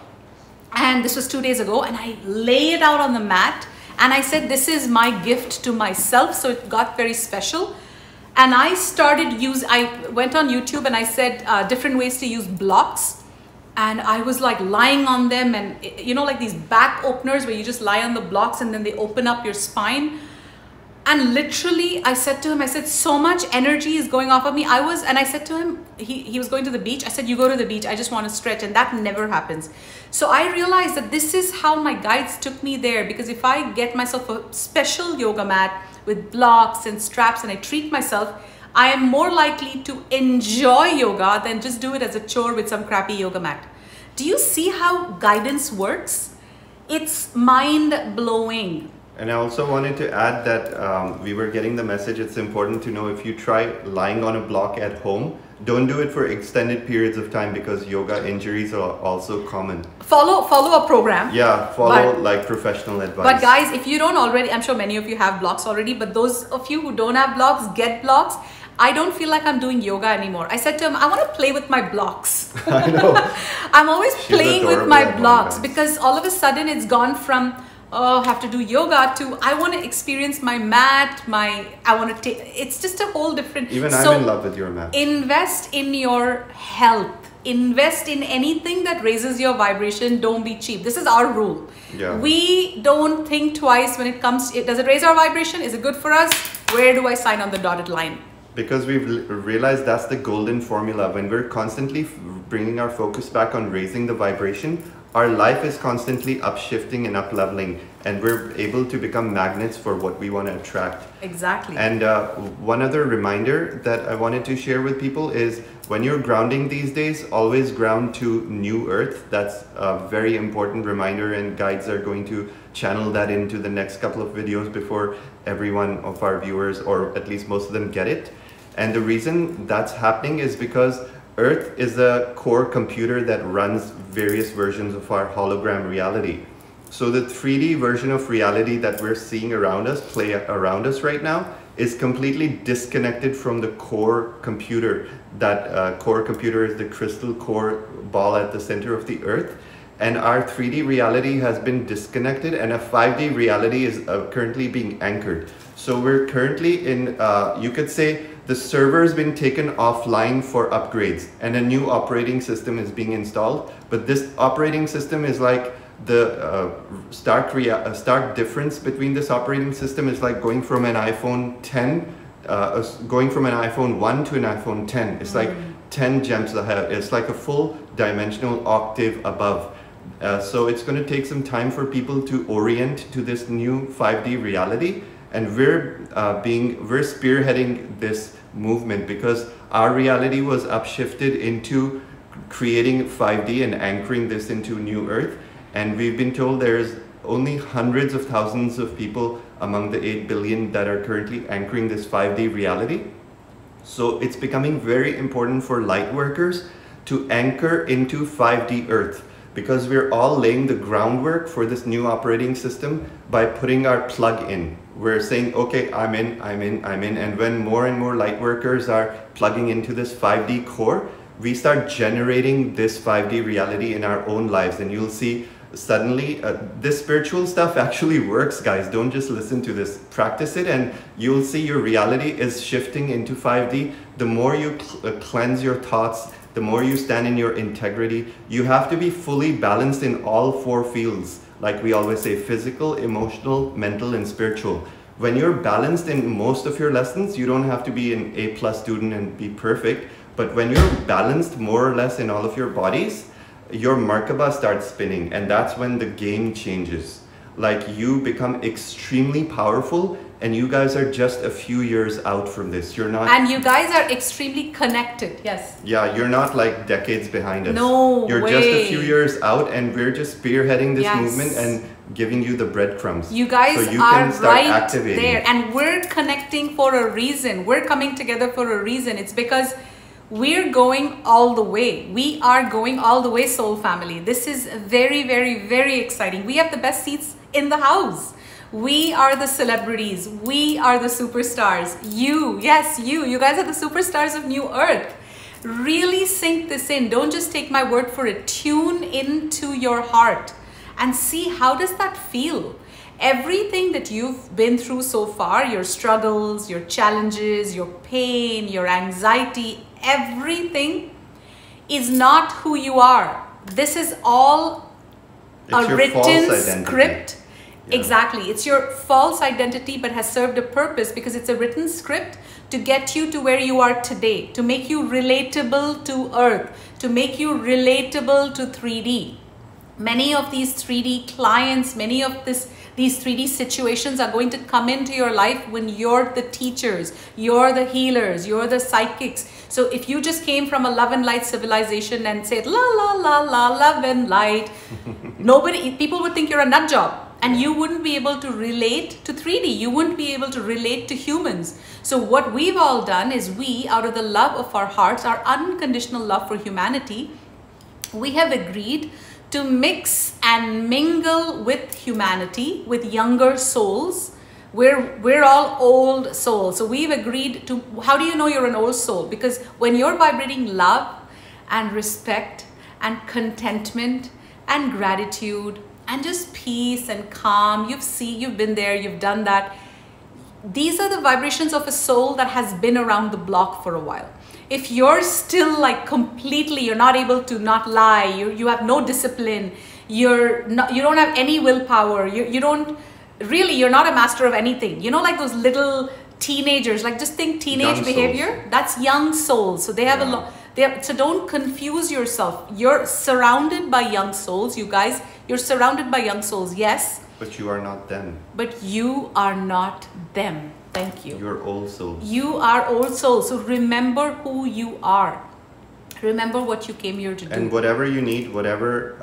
and this was 2 days ago, and I lay it out on the mat, and I said, this is my gift to myself. So it got very special. And I went on YouTube and I said different ways to use blocks. And I was like lying on them, and like these back openers where you just lie on the blocks and then they open up your spine. And literally I said to him, I said, so much energy is going off of me. And I said to him, he was going to the beach. I said, you go to the beach. I just want to stretch. And that never happens. So I realized that this is how my guides took me there, because if I get myself a special yoga mat with blocks and straps and I treat myself, I am more likely to enjoy yoga than just do it as a chore with some crappy yoga mat. Do you see how guidance works? It's mind-blowing. And I also wanted to add that we were getting the message, it's important to know if you try lying on a block at home, don't do it for extended periods of time because yoga injuries are also common. Follow a program. Yeah, follow like professional advice. But guys, if you don't already, I'm sure many of you have blocks already, but those of you who don't have blocks, get blocks. I don't feel like I'm doing yoga anymore. I said to him, I want to play with my blocks. I know. I'm always playing with my blocks because all of a sudden it's gone from, oh, I have to do yoga to I want to experience my mat, it's just a whole different. Even I'm in love with your mat. Invest in your health. invest in anything that raises your vibration, don't be cheap. This is our rule. Yeah. We don't think twice when it comes to, does it raise our vibration? Is it good for us? Where do I sign on the dotted line? Because we've realized that's the golden formula. When we're constantly bringing our focus back on raising the vibration, our life is constantly upshifting and up-leveling, and we're able to become magnets for what we want to attract. Exactly. And one other reminder that I wanted to share with people is when you're grounding these days, always ground to New Earth. That's a very important reminder, and guides are going to channel that into the next couple of videos before every one of our viewers, or at least most of them, get it. And the reason that's happening is because Earth is a core computer that runs various versions of our hologram reality. So the 3D version of reality that we're seeing around us, play around us right now, is completely disconnected from the core computer. That core computer is the crystal core ball at the center of the Earth. And our 3D reality has been disconnected, and a 5D reality is currently being anchored. So we're currently in, you could say, the server has been taken offline for upgrades, and a new operating system is being installed. But this operating system is like the stark difference between this operating system is like going from an iPhone 10, going from an iPhone 1 to an iPhone 10. It's like 10 gems ahead. It's like a full dimensional octave above. So it's going to take some time for people to orient to this new 5D reality. And we're spearheading this movement because our reality was upshifted into creating 5D and anchoring this into New Earth. And we've been told there's only hundreds of thousands of people among the 8 billion that are currently anchoring this 5D reality. So it's becoming very important for light workers to anchor into 5D Earth, because we're all laying the groundwork for this new operating system by putting our plug in. We're saying, okay, I'm in. And when more and more light workers are plugging into this 5D core, we start generating this 5D reality in our own lives. And you'll see suddenly this spiritual stuff actually works, guys. Don't just listen to this, practice it, and you'll see your reality is shifting into 5D. The more you cleanse your thoughts, the more you stand in your integrity. You have to be fully balanced in all 4 fields. Like we always say, physical, emotional, mental, and spiritual. When you're balanced in most of your lessons, you don't have to be an A+ student and be perfect. But when you're balanced more or less in all of your bodies, your Merkaba starts spinning, and that's when the game changes. Like you become extremely powerful, and you guys are just a few years out from this. You're not. And you guys are extremely connected. Yes. Yeah, you're not like decades behind us. No You're way. just a few years out, and we're just spearheading this Yes. movement and giving you the breadcrumbs. You guys so you are can start right activating. there, and we're connecting for a reason. We're coming together for a reason. It's because we're going all the way. We are going all the way, soul family. This is very, very, very exciting. We have the best seats in the house. We are the celebrities. We are the superstars. You, yes, you guys are the superstars of New Earth. Really sink this in. Don't just take my word for it. Tune into your heart and see, how does that feel? Everything that you've been through so far, your struggles, your challenges, your pain, your anxiety, everything is not who you are. This is all a written script. Yeah. Exactly. It's your false identity, but has served a purpose because it's a written script to get you to where you are today, to make you relatable to Earth, to make you relatable to 3D. Many of these 3D clients, many of these 3D situations are going to come into your life when you're the teachers, you're the healers, you're the psychics. So if you just came from a love and light civilization and said, la, la, la, la, love and light, people would think you're a nut job. And you wouldn't be able to relate to 3D. You wouldn't be able to relate to humans. So what we've all done is we, out of the love of our hearts, our unconditional love for humanity, we have agreed to mix and mingle with humanity, with younger souls. We're all old souls. So we've agreed to, how do you know you're an old soul? Because when you're vibrating love and respect and contentment and gratitude and just peace and calm, you've been there, you've done that. These are the vibrations of a soul that has been around the block for a while. if you're still like completely, you're not able to not lie, you have no discipline, you don't have any willpower, you don't really, you're not a master of anything. You know, like those little teenagers, like just think teenage behavior. That's young souls. So they have a lot. So don't confuse yourself. You're surrounded by young souls, you guys. You're surrounded by young souls, yes. But you are not them. But you are not them. Thank you. You're old souls. You are old souls. So remember who you are. Remember what you came here to do. And whatever you need, whatever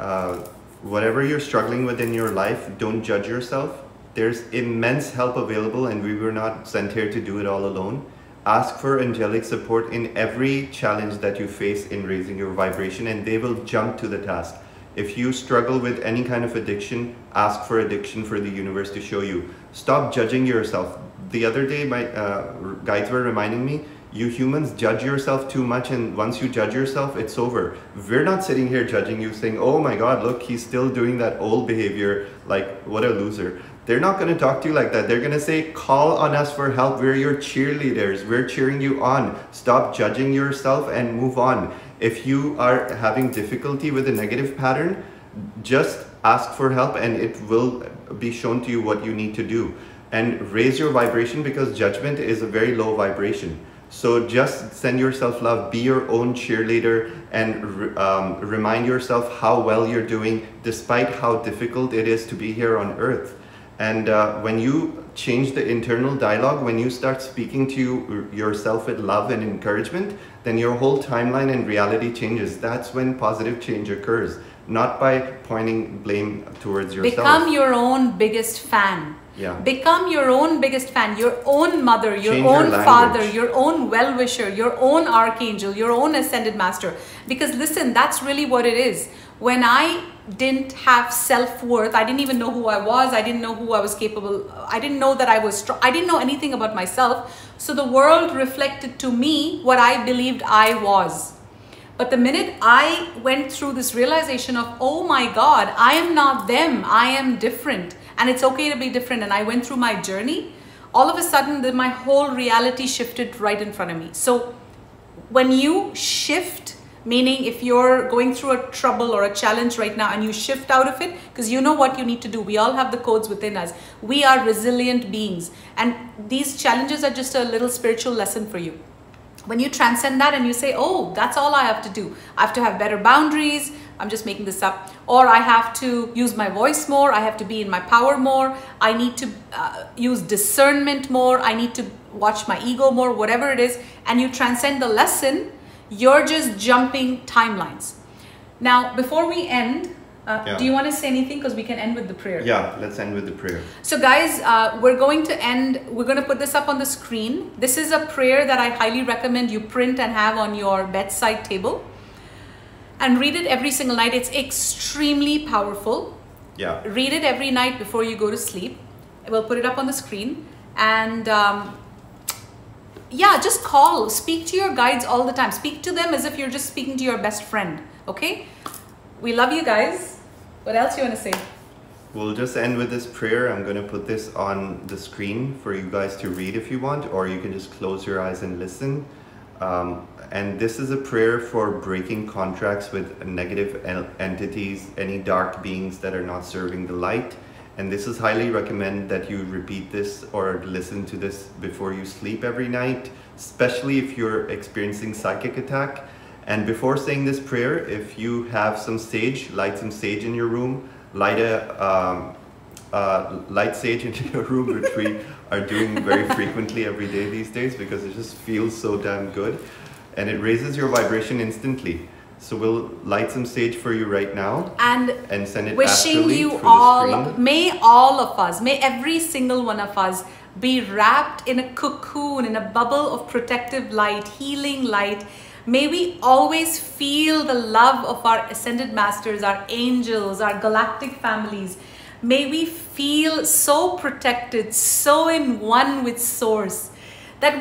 you're struggling with in your life, don't judge yourself. There's immense help available, and we were not sent here to do it all alone. Ask for angelic support in every challenge that you face in raising your vibration, and they will jump to the task. If you struggle with any kind of addiction, ask for addiction for the universe to show you. Stop judging yourself. The other day, my guides were reminding me, you humans judge yourself too much, and once you judge yourself, it's over. We're not sitting here judging you saying, oh my God, look, he's still doing that old behavior, like what a loser. They're not going to talk to you like that. They're going to say, call on us for help. We're your cheerleaders. We're cheering you on. Stop judging yourself and move on. If you are having difficulty with a negative pattern, just ask for help and it will be shown to you what you need to do. And raise your vibration, because judgment is a very low vibration. So just send yourself love, be your own cheerleader, and remind yourself how well you're doing despite how difficult it is to be here on earth. And when you change the internal dialogue, when you start speaking to yourself with love and encouragement, then your whole timeline and reality changes. That's when positive change occurs, not by pointing blame towards yourself. Become your own biggest fan. Yeah. Become your own biggest fan, your own mother, your own father, your own well-wisher, your own archangel, your own ascended master. Because listen, that's really what it is. When I didn't have self-worth, I didn't even know who I was, I didn't know who I was capable, I didn't know that I was strong, I didn't know anything about myself. So the world reflected to me what I believed I was. But the minute I went through this realization of, oh my God, I am not them, I am different. And it's okay to be different. And I went through my journey. All of a sudden, my whole reality shifted right in front of me. So when you shift, meaning if you're going through a trouble or a challenge right now and you shift out of it, because you know what you need to do. We all have the codes within us. We are resilient beings. And these challenges are just a little spiritual lesson for you. When you transcend that and you say, oh, that's all I have to do. I have to have better boundaries. I'm just making this up. Or I have to use my voice more. I have to be in my power more. I need to use discernment more. I need to watch my ego more, whatever it is. And you transcend the lesson. You're just jumping timelines. Now, before we end, do you want to say anything? Because we can end with the prayer. Yeah, let's end with the prayer. So guys, we're going to put this up on the screen. This is a prayer that I highly recommend you print and have on your bedside table. And read it every single night. It's extremely powerful. Yeah. Read it every night before you go to sleep. We'll put it up on the screen. And yeah, just speak to your guides all the time. Speak to them as if you're just speaking to your best friend. Okay? We love you guys. What else you want to say? We'll just end with this prayer. I'm going to put this on the screen for you guys to read if you want, or you can just close your eyes and listen. And this is a prayer for breaking contracts with negative entities, any dark beings that are not serving the light. And this is highly recommended that you repeat this or listen to this before you sleep every night, especially if you're experiencing psychic attack. And before saying this prayer, if you have some sage, light some sage in your room, light sage into your room, which we are doing very frequently every day these days because it just feels so damn good. And it raises your vibration instantly. So we'll light some sage for you right now and send it wishing you all, may all of us, may every single one of us be wrapped in a cocoon, in a bubble of protective light, healing light. May we always feel the love of our ascended masters, our angels, our galactic families. May we feel so protected, so in one with Source, that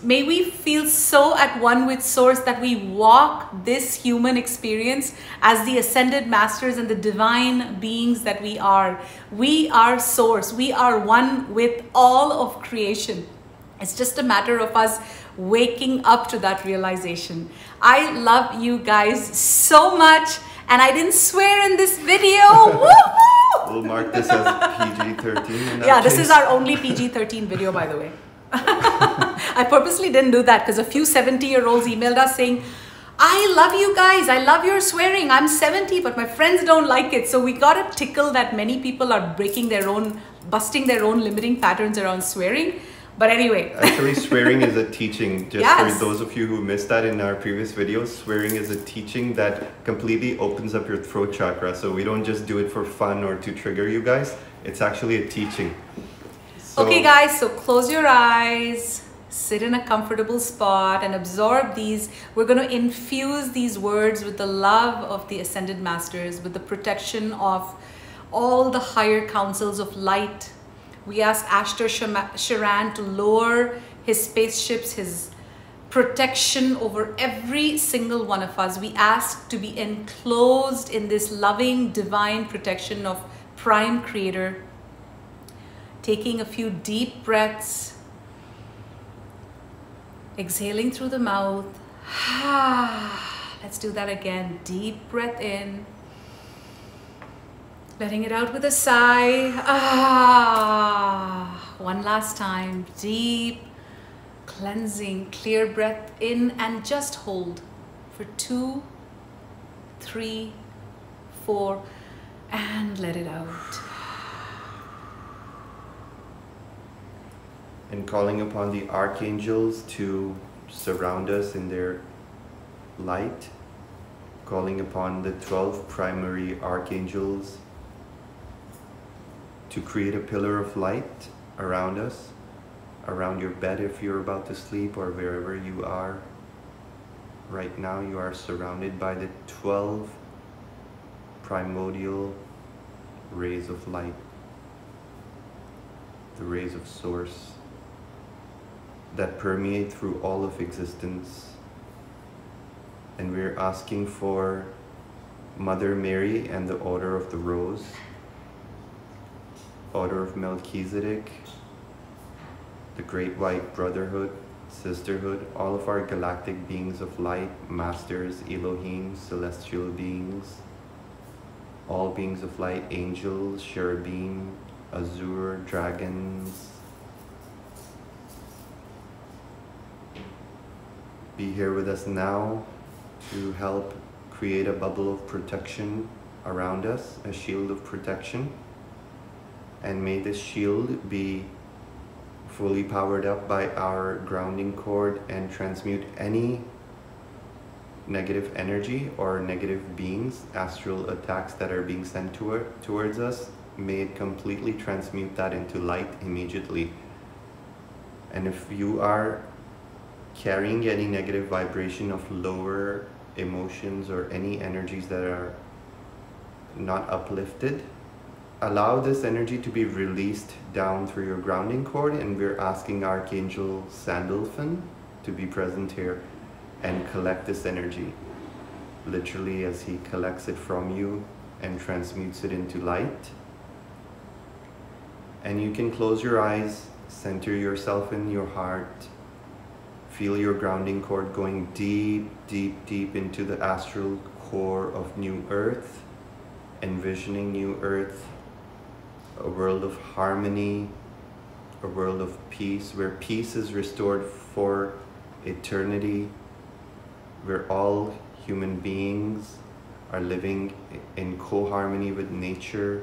may we feel so at one with Source that we walk this human experience as the ascended masters and the divine beings that we are. We are Source. We are one with all of creation. It's just a matter of us waking up to that realization. I love you guys so much, and I didn't swear in this video. Woo-hoo! We'll mark this as PG-13. Yeah, this is our only PG-13 video, by the way. I purposely didn't do that because a few 70-year-olds emailed us saying, I love you guys, I love your swearing, I'm 70, but my friends don't like it. So we got a tickle that many people are busting their own limiting patterns around swearing. But anyway. Actually, swearing is a teaching. Just yes. For those of you who missed that in our previous videos, swearing is a teaching that completely opens up your throat chakra. So we don't just do it for fun or to trigger you guys. It's actually a teaching. So, okay guys, so close your eyes, sit in a comfortable spot and absorb these. We're going to infuse these words with the love of the Ascended Masters, with the protection of all the higher councils of light. We ask Ashtar Sharan to lower his spaceships, his protection over every single one of us. We ask to be enclosed in this loving, divine protection of Prime Creator. Taking a few deep breaths, exhaling through the mouth. Let's do that again. Deep breath in. Letting it out with a sigh. One last time. Deep, cleansing, clear breath in, and just hold for 2, 3, 4, and let it out. And calling upon the archangels to surround us in their light. Calling upon the 12 primary archangels to create a pillar of light around us, around your bed if you're about to sleep, or wherever you are. Right now you are surrounded by the 12 primordial rays of light, the rays of Source that permeate through all of existence. And we're asking for Mother Mary and the Order of the Rose, Order of Melchizedek, the Great White Brotherhood, Sisterhood, all of our galactic beings of light, masters, Elohim, celestial beings, all beings of light, angels, cherubim, azure, dragons. Be here with us now to help create a bubble of protection around us, a shield of protection. And may this shield be fully powered up by our grounding cord and transmute any negative energy or negative beings, astral attacks that are being sent towards us. May it completely transmute that into light immediately. And if you are carrying any negative vibration of lower emotions or any energies that are not uplifted, allow this energy to be released down through your grounding cord, and we're asking Archangel Sandalphon to be present here and collect this energy, literally as he collects it from you and transmutes it into light. And you can close your eyes, center yourself in your heart, feel your grounding cord going deep, deep, deep into the astral core of New Earth, envisioning New Earth, a world of harmony, a world of peace, where peace is restored for eternity, where all human beings are living in co-harmony with nature,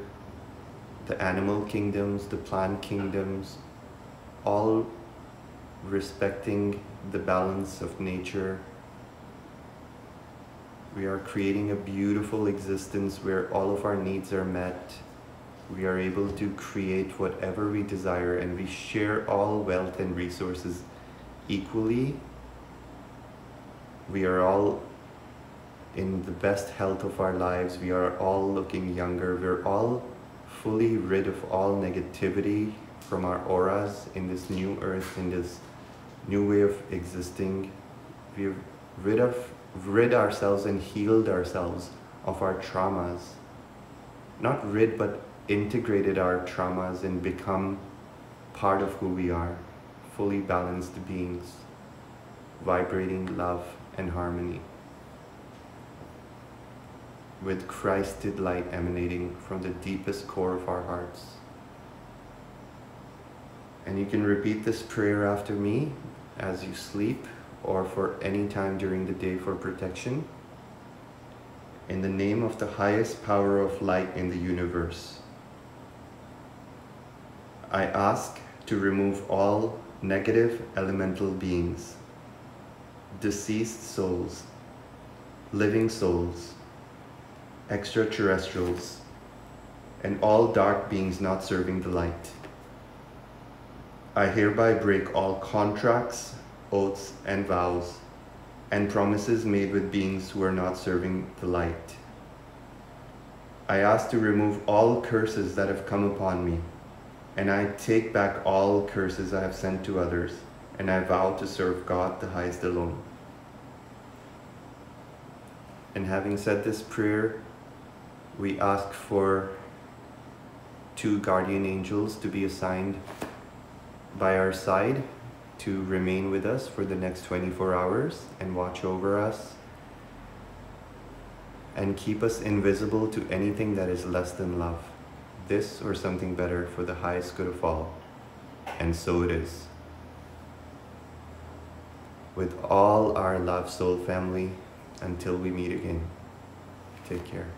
the animal kingdoms, the plant kingdoms, all respecting the balance of nature. We are creating a beautiful existence where all of our needs are met. We are able to create whatever we desire, and we share all wealth and resources equally. We are all in the best health of our lives. We are all looking younger. We're all fully rid of all negativity from our auras in this new earth, in this new way of existing. We've rid ourselves and healed ourselves of our traumas. Not rid, but integrated our traumas and become part of who we are, fully balanced beings. vibrating love and harmony, with Christed light emanating from the deepest core of our hearts. And you can repeat this prayer after me as you sleep or for any time during the day for protection. In the name of the highest power of light in the universe, I ask to remove all negative elemental beings, deceased souls, living souls, extraterrestrials, and all dark beings not serving the light. I hereby break all contracts, oaths, and vows, and promises made with beings who are not serving the light. I ask to remove all curses that have come upon me, and I take back all curses I have sent to others, and I vow to serve God the highest alone. And having said this prayer, we ask for 2 guardian angels to be assigned by our side to remain with us for the next 24 hours and watch over us and keep us invisible to anything that is less than love, this or something better for the highest good of all. And so it is. With all our love, soul family, until we meet again, take care.